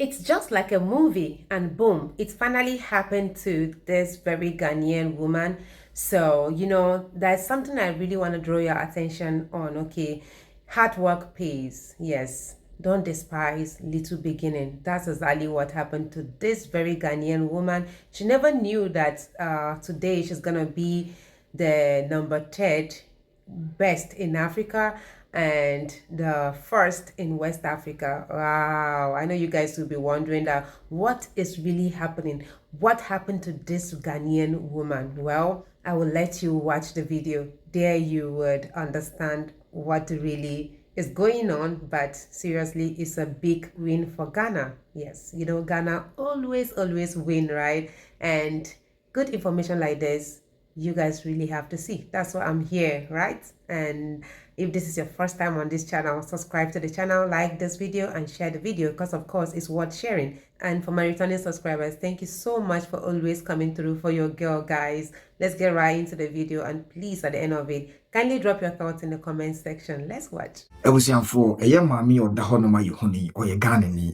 It's just like a movie, and boom, it finally happened to this very Ghanaian woman. So, there's something I really want to draw your attention on. Okay, hard work pays. Yes, don't despise little beginning. That's exactly what happened to this very Ghanaian woman. She never knew that today she's gonna be the number third best in Africa and the first in West Africa. Wow, I know you guys will be wondering that what is really happening. What happened to this Ghanaian woman? Well, I will let you watch the video. There you would understand what really is going on, but seriously, it's a big win for Ghana. Yes, Ghana always win, right? And good information like this, you guys really have to see. That's why I'm here, right? And if this is your first time on this channel, subscribe to the channel, like this video, and share the video, because of course it's worth sharing. And for my returning subscribers, thank you so much for always coming through for your girl, guys. Let's get right into the video, and please, at the end of it, kindly drop your thoughts in the comment section. Let's watch. I was young for a young mammy or the honoma you honey or your ganny,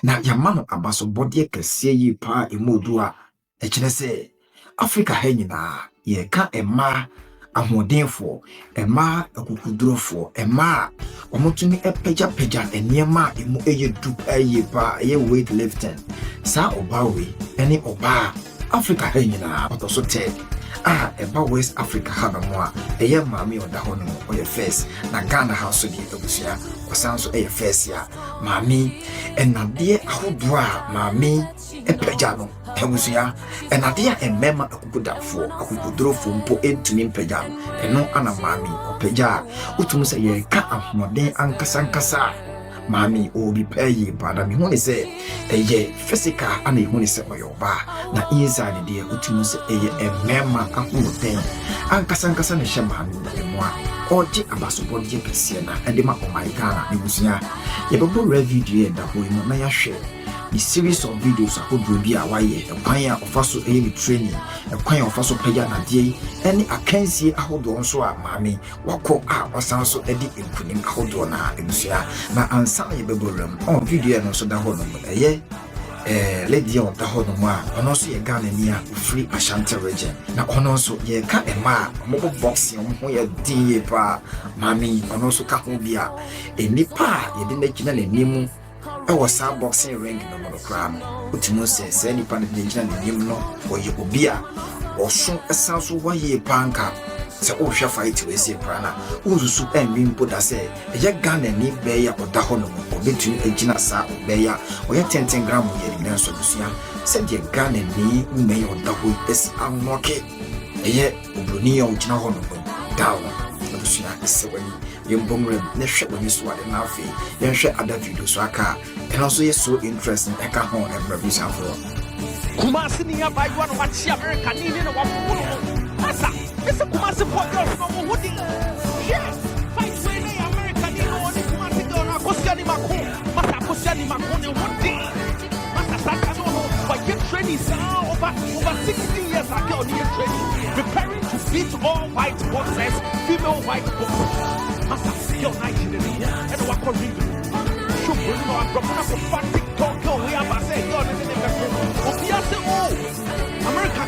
now your man abaso body can see ye pa imodua. Say Africa henina, ye can't a ma. Ahodenfo ema akukudrofo ema omotumi epeja eniema emu eyedu ayepa eye weightlifting sa obawe eni oba Africa henyina otoso ted eba West Africa habamo a eye maami oda hono oye first na Ghana house di ebusua osanso eye first ya maami enade ahodo a maami epeja no ebusua enade a emema akukudrofo mpo entumi mpeja eno ana maami opeja utum se ye ka ahoden ankasa maami obi payi bada mi hone se eye physical ana hone se oyoba na inside de utum se eye emema ahoden ankasa ne hye maami emwa oji abasobo de kese na ede ma Ghana ebusua ye bebo video da ho imo na ya hwe the series of videos I could be a wire, a pioneer of also a training, a pioneer of also pay na day, any I can see a hold on so a mammy, what call out was also Eddie in putting a hold on her in Sia, now and some room on video and also the whole lady on the whole and also a Ghanaian free Ashanti region. Now on also ye can't a mobile boxing on your dear pa, mammy, and also Kakubia, a nipa, you didn't Nimu. I was a boxing ring in the monocram. Utimu says any pan of the Jimno or Yobia or soon a sounds why ye panka. So, oh, shall fight to a sea prana. Uzu and being put as a young gun and need bear or dahono or between a jinasa or bear or your 10 gram of your solution. Send your gun and me, who may or double is unlocked. A yet, Ubrunia or Jinahono down. Yumbumre, Nesha when you swat and Nafi, then share other videos waka, and also you're so interesting. I can't hold and review some for Kumasini by one of what American in a Massa, Mr. Kumasi Potter from Woody. Yes, fight Sway American in all the Kumasi Dona, Kosiani Mako, Massa Kosiani Makone Woody. Massa Satano, but your training is over 60 years ago, near training, preparing to beat all white boxers, female white boxers. Massa, your night in the media, and what could you do? Should bring our governor for fun TikTok, we have a say, you're in the Opiase, oh, America,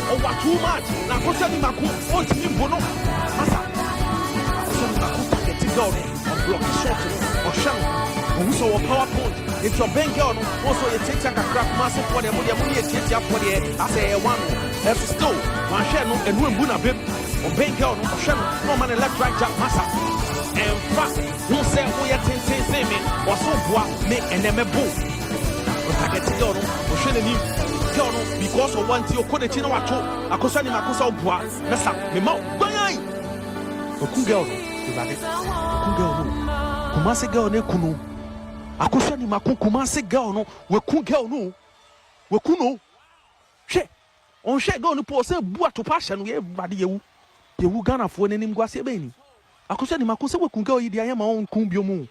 or what too much? Now, Kosani Maku, oh, it's Nimbono. Massa, Kosani Maku, get it down, or block the shot, or shang, or so a PowerPoint. It's your bank girl, also a take a crap massive for the money, take up for the I say one, that's still, one channel, and one Buna Bib, or bank girl, or channel, no man left right jack massa. And fact, who said we are 10 semi or so what make and then a boom. But I get to go, or shouldn't you go because of one to your code, you know what? I could send him a course of what? That's up, me mouth. Bye. Who girl, you like it? Who girl, Kumasi girl, ne Kunu. I could send him a Kumasi girl, no, we could girl, no, we could know. She on she go to post a boat to passion, we everybody you Ghana for an name Guasebeni. Akusani makusa we kunga idi ayama on kumbio mu.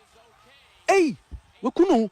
Hey, we kuno.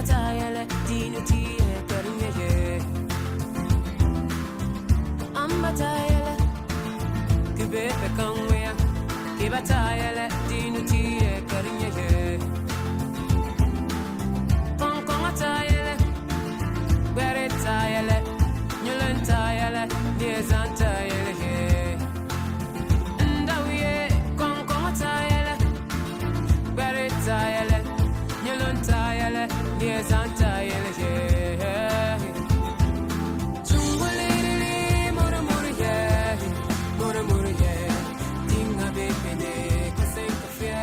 Kibatayele, dignity, Karinye. Ambatayele, Kibebe Kangwea, Kibatayele, dignity, Karinye. Kongomatayele, Beretayele, Nulentayele, Niezantayele. Ndawiye, Kongomatayele, Beretayele, Nulentayele, Niezantayele. Chunguliri, Muramuriye, Muramuriye, Dinga Bepene, Kasenkafia.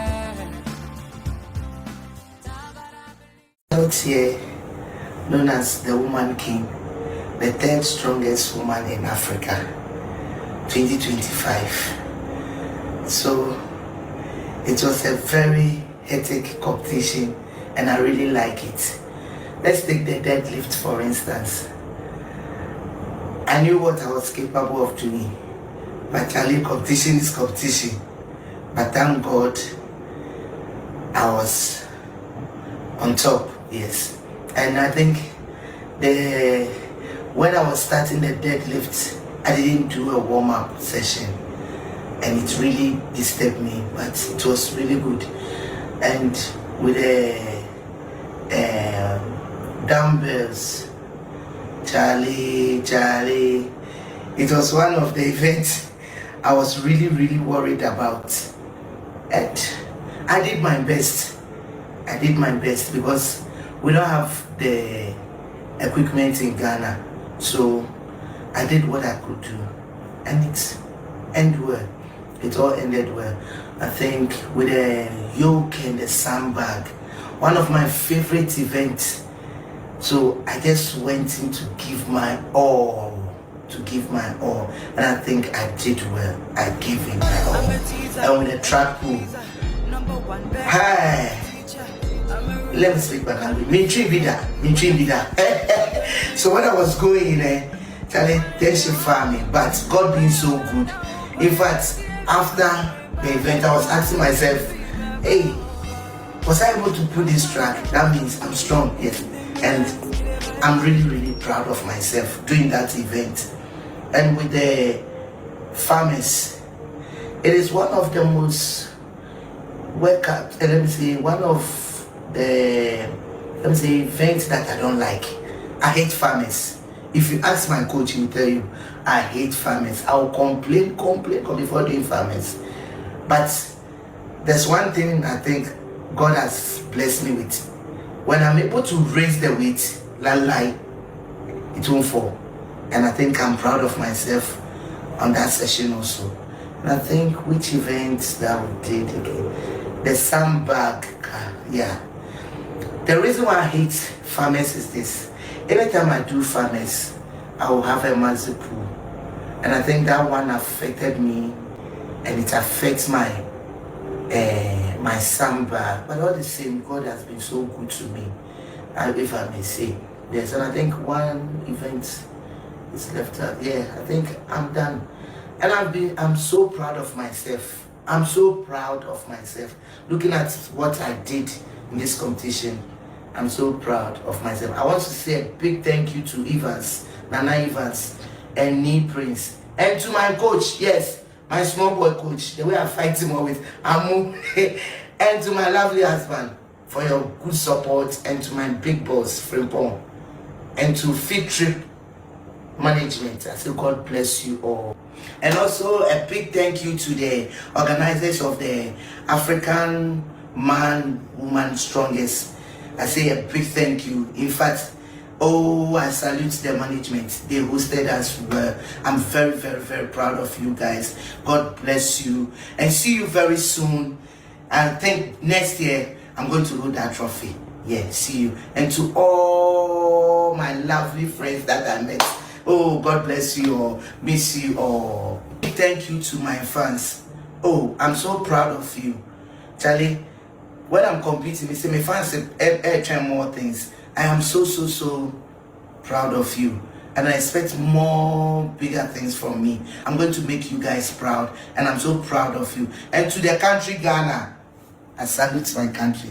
Out here, known as the Woman King, the third strongest woman in Africa, 2025. So it was a very hectic competition and I really like it. Let's take the deadlift for instance. I knew what I was capable of doing, but Charlie, competition is competition. But thank God I was on top, yes. And I think when I was starting the deadlift, I didn't do a warm-up session and it really disturbed me, but it was really good. And with the dumbbells, Charlie, it was one of the events I was really worried about, and I did my best because we don't have the equipment in Ghana, so I did what I could do and it ended well. It all ended well. I think with the yoke and the sandbag, one of my favorite events. So I just went in to give my all, and I think I did well. I gave it my all. And with the track pool, hi, let me speak back and So when I was going in, Charlie, tension for me, but God being so good. In fact, after the event, I was asking myself, hey, was I able to put this track? That means I'm strong, yes. And I'm really proud of myself doing that event. And with the farmers, it is one of the most one of the events that I don't like. I hate farmers. If you ask my coach, he will tell you, I hate farmers. I will complain before doing farmers. But there's one thing I think God has blessed me with. When I'm able to raise the weight, it won't fall. And I think I'm proud of myself on that session also. And I think which events that we did again. The sandbag, yeah. The reason why I hate farmers is this. Anytime I do farmers, I will have a massive pool. And I think that one affected me and it affects my my sandbag. But all the same, God has been so good to me, if I may say. Yes, and I think one event is left out. Yeah, I think I'm done. And I'm so proud of myself. I'm so proud of myself. Looking at what I did in this competition, I'm so proud of myself. I want to say a big thank you to Nana Evans, and Nee Prince, and to my coach, yes, my small boy coach, the way I fight him with Amu, and to my lovely husband for your good support, and to my big boss, Frimpong, and to Fit Trip Management. I say God bless you all. And also a big thank you to the organizers of the African Man-Woman Strongest. I say a big thank you. In fact, I salute the management. They hosted us well. I'm very proud of you guys. God bless you and see you very soon. I think next year I'm going to hold that trophy. Yeah, see you. And to all my lovely friends that I met, God bless you all. Miss you all. Big thank you to my fans. I'm so proud of you, Charlie. When I'm competing, say my fans try more things. I am so proud of you, and I expect more bigger things from me. I'm going to make you guys proud, and I'm so proud of you. And to the country Ghana, I salute my country.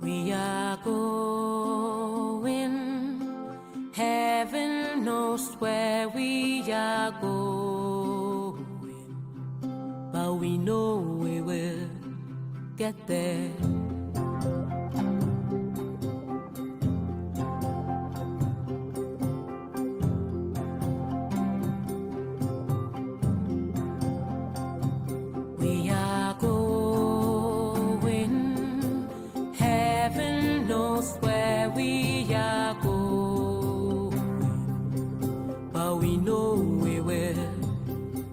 We are going, heaven knows where we are going, but we know we will get there. We are going, heaven knows where we are going, but we know we will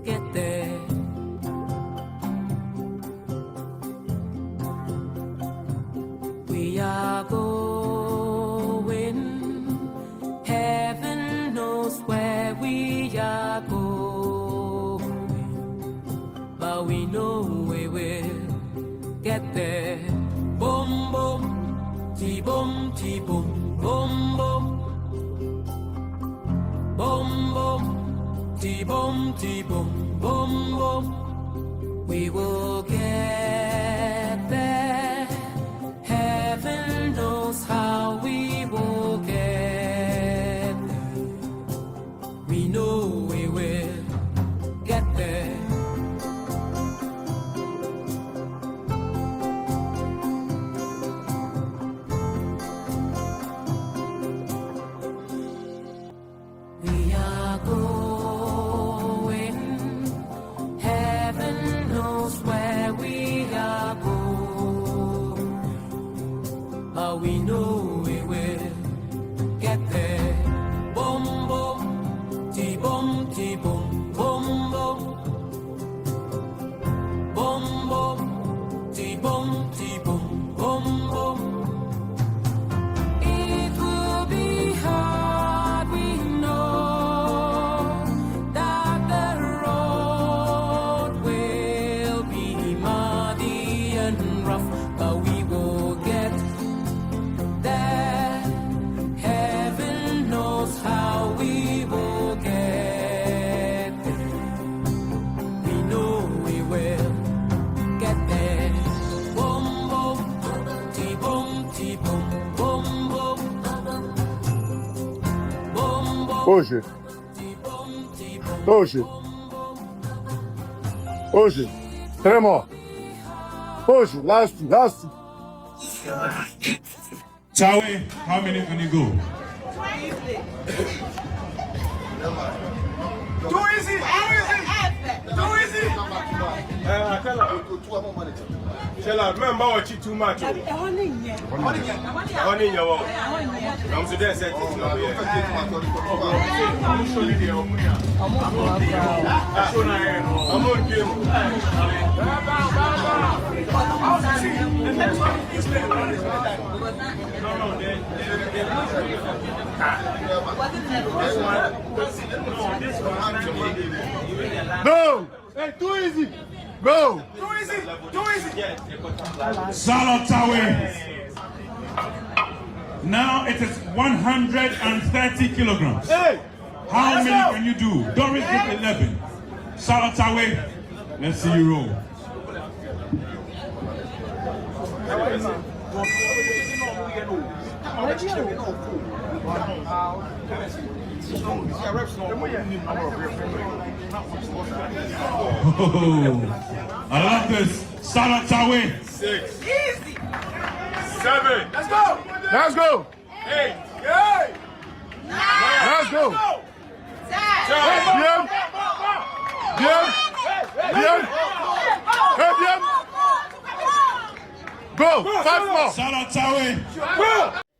get there. We are going, heaven knows where we are going, but we know we will get there. Boom, boom, ti-boom, ti-boom, boom, boom. Boom, boom, ti-boom, ti-boom, boom, boom. We will get there. Heaven knows how we will get there. We know we will get there. We are going, heaven knows where we are going, but we know we will get there. Boom, boom, ti-boom, ti-boom, boom, boom. Boom, boom, ti-boom, ti-boom, boom, boom. It will be hard, we know, that the road will be muddy and rough, but we will get there. Heaven knows how we will get there. We know we will get there. Boom, boom, ti-boom, ti-boom, boom, boom. Boom, boom, Hoje, ti-boom, ti-boom, hoje, boom, boom. hoje. Three more. Hoje, last. Chawe, how many can you go? Too easy. Too easy. Tell her, remember what you too much. Honey, you want. I'm so there, say it now. I'm show you the I'm on game. The next one is no, this one. No! Hey, too easy! Go! Too easy. Salatawe. Now it is 130 kilograms. Hey! How many can you do? Doris did 11. Salatawe, let's see you roll. Oh, I love this. Salatawe. 6. Easy. 7. Let's go. Let's go! 8. Let's go! Ten. Bien! Bien! Bien! Hey, bien! Go! 5 more! Salatawe.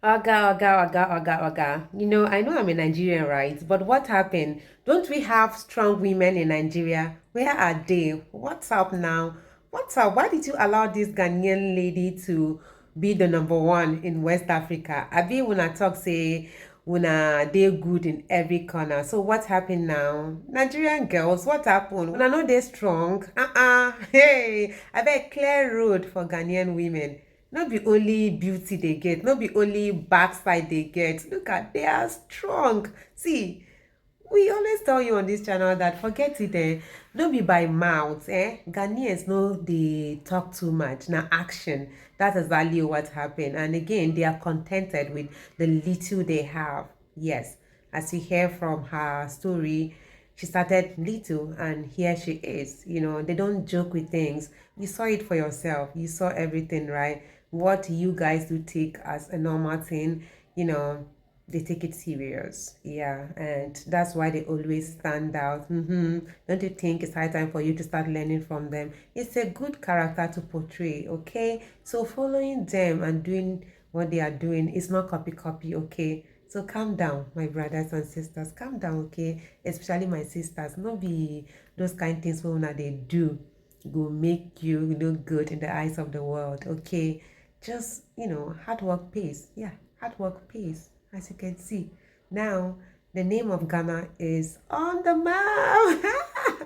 Oga. You know, I know I'm a Nigerian, right? But what happened? Don't we have strong women in Nigeria? Where are they? What's up now? What's up? Why did you allow this Ghanaian lady to be the number one in West Africa? Abi una talk say una they good in every corner. So what happened now? Nigerian girls, what happened? Una know they strong. Hey, I bet clear road for Ghanaian women. Not be only beauty they get, not be only backside they get. Look at, they are strong. See, We always tell you on this channel that forget it, don't be by mouth, Ghanaians know they talk too much. Now action, that's exactly what happened. And again, they are contented with the little they have. Yes, as you hear from her story, she started little and here she is. You know, they don't joke with things. You saw it for yourself. You saw everything, right? What you guys do take as a normal thing, you know, they take it serious. Yeah, and that's why they always stand out. Don't you think it's high time for you to start learning from them? It's a good character to portray, okay? So following them and doing what they are doing is not copy, okay? So calm down, my brothers and sisters. Calm down, okay? Especially my sisters. Not be those kind things when they do will make you look good in the eyes of the world, okay? Just, hard work pays. Yeah, hard work pays, as you can see. Now, the name of Ghana is on the map.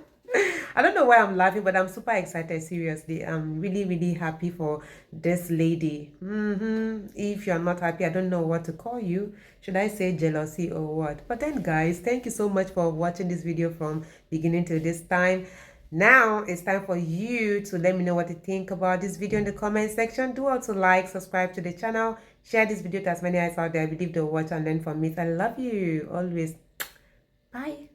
I don't know why I'm laughing, but I'm super excited, seriously. I'm really, really happy for this lady. If you're not happy, I don't know what to call you. Should I say jealousy or what? But then, guys, thank you so much for watching this video from beginning to this time. Now it's time for you to let me know what you think about this video in the comment section. Do also like, subscribe to the channel, share this video to as many eyes out there. I believe they'll watch and learn from me. I love you always. Bye.